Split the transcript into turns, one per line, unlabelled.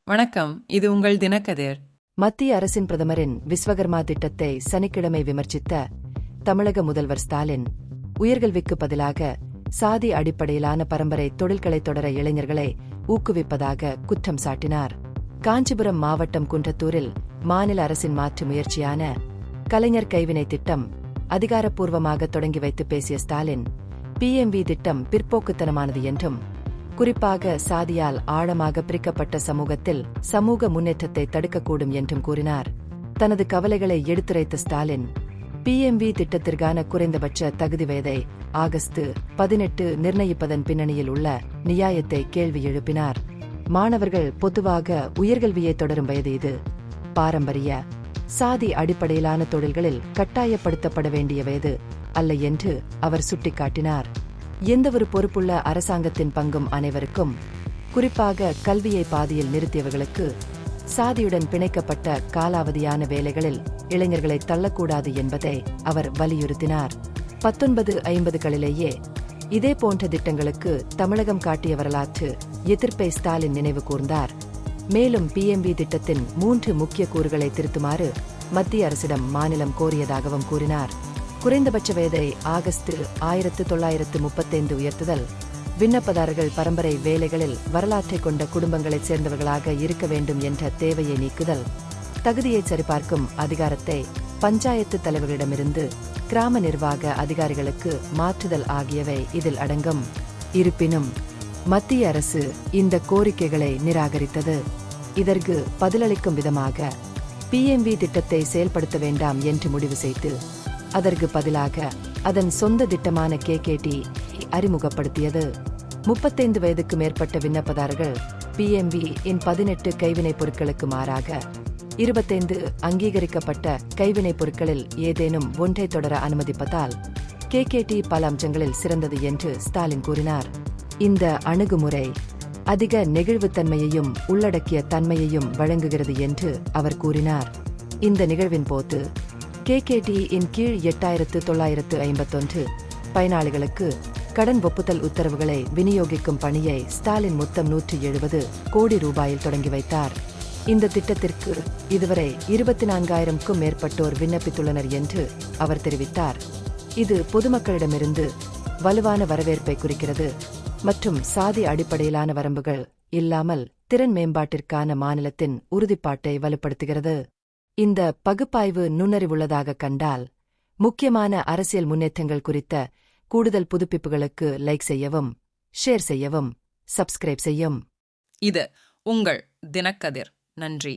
வணக்கம், இது உங்கள் தினக்கதிர்.
மத்திய அரசின் பிரதமரின் விஸ்வகர்மா திட்டத்தை சனிக்கிழமை விமர்சித்த தமிழக முதல்வர் ஸ்டாலின், உயர்கல்விக்கு பதிலாக சாதி அடிப்படையிலான பரம்பரை தொழில்களை தொடர இளைஞர்களை ஊக்குவிப்பதாக குற்றம் சாட்டினார். காஞ்சிபுரம் மாவட்டம் குன்றத்தூரில் மாநில அரசின் மாற்று முயற்சியான கலைஞர் கைவினை திட்டம் அதிகாரப்பூர்வமாக தொடங்கி வைத்து பேசிய ஸ்டாலின், PMV திட்டம் பிற்போக்குத்தனமானது என்றும், குறிப்பாக சாதியால் ஆழமாக பிரிக்கப்பட்ட சமூகத்தில் சமூக முன்னேற்றத்தை தடுக்கக்கூடும் என்றும் கூறினார். தனது கவலைகளை எடுத்துரைத்த ஸ்டாலின், PMV திட்டத்திற்கான குறைந்தபட்ச தகுதி வயதை ஆகஸ்ட் 18 நிர்ணயிப்பதன் பின்னணியில் உள்ள நியாயத்தை கேள்வி எழுப்பினார். மாணவர்கள் பொதுவாக உயர்கல்வியை தொடரும் வயது இது. பாரம்பரிய சாதி அடிப்படையிலான தொழில்களில் கட்டாயப்படுத்தப்பட வேண்டிய வயது அல்ல என்று அவர் சுட்டிக்காட்டினார். எந்தவொரு பொறுப்புள்ள அரசாங்கத்தின் பங்கும் அனைவருக்கும், குறிப்பாக கல்வியை பாதியில் நிறுத்தியவர்களுக்கு, சாதியுடன் பிணைக்கப்பட்ட காலாவதியான வேலைகளில் இளைஞர்களை தள்ளக்கூடாது என்பதை அவர் வலியுறுத்தினார். 1950களிலேயே இதேபோன்ற திட்டங்களுக்கு தமிழகம் காட்டிய வரலாற்று எதிர்ப்பை ஸ்டாலின் நினைவு கூர்ந்தார். மேலும் PMV திட்டத்தின் 3 முக்கிய கூறுகளை திருத்துமாறு மத்திய அரசிடம் மாநிலம் கோரியதாகவும் கூறினார். குறைந்தபட்ச வயதை ஆகஸ்ட் 1935 உயர்த்துதல், விண்ணப்பதாரர்கள் பரம்பரை வேலைகளில் வரலாற்றை கொண்ட குடும்பங்களைச் சேர்ந்தவர்களாக இருக்க வேண்டும் என்ற தேவையை நீக்குதல், தகுதியை சரிபார்க்கும் அதிகாரத்தை பஞ்சாயத்து தலைவர்களிடமிருந்து கிராம நிர்வாக அதிகாரிகளுக்கு மாற்றுதல் ஆகியவை இதில் அடங்கும். இருப்பினும் மத்திய அரசு இந்த கோரிக்கைகளை நிராகரித்தது. இதற்கு பதிலளிக்கும் விதமாக PMV திட்டத்தை செயல்படுத்த வேண்டாம் என்று முடிவு செய்து, அதற்கு பதிலாக அதன் சொந்த திட்டமான KKT அறிமுகப்படுத்தியது. 35 வயதுக்கு மேற்பட்ட விண்ணப்பதாரர்கள் PMV இன் 18 கைவினைப் பொருட்களுக்கு மாறாக 25 அங்கீகரிக்கப்பட்ட கைவினைப் பொருட்களில் ஏதேனும் ஒன்றை தொடர அனுமதிப்பதால் KKT பல அம்சங்களில் சிறந்தது என்று ஸ்டாலின் கூறினார். இந்த அணுகுமுறை அதிக நெகிழ்வுத்தன்மையையும் உள்ளடக்கிய தன்மையையும் வழங்குகிறது என்று அவர் கூறினார். இந்த நிகழ்வின் போது KKT இன் கீழ் 8951 பயனாளிகளுக்கு கடன் ஒப்புதல் உத்தரவுகளை விநியோகிக்கும் பணியை ஸ்டாலின் மொத்தம் 170 கோடி ரூபாயில் தொடங்கி வைத்தார். இந்த திட்டத்திற்கு இதுவரை 24,000க்கும் மேற்பட்டோர் விண்ணப்பித்துள்ளனர் என்று அவர் தெரிவித்தார். இது பொதுமக்களிடமிருந்து வலுவான வரவேற்பை குறிக்கிறது மற்றும் சாதி அடிப்படையிலான வரம்புகள் இல்லாமல் திறன் மேம்பாட்டிற்கான மாநிலத்தின் உறுதிப்பாட்டை வலுப்படுத்துகிறது. இந்த பகுப்பாய்வு நுண்ணறிவுள்ளதாக கண்டால், முக்கியமான அரசியல் முன்னேற்றங்கள் குறித்த கூடுதல் புதுப்பிப்புகளுக்கு லைக் செய்யவும், ஷேர் செய்யவும், சப்ஸ்கிரைப் செய்யும்.
இது உங்கள் தினக்கதிர். நன்றி.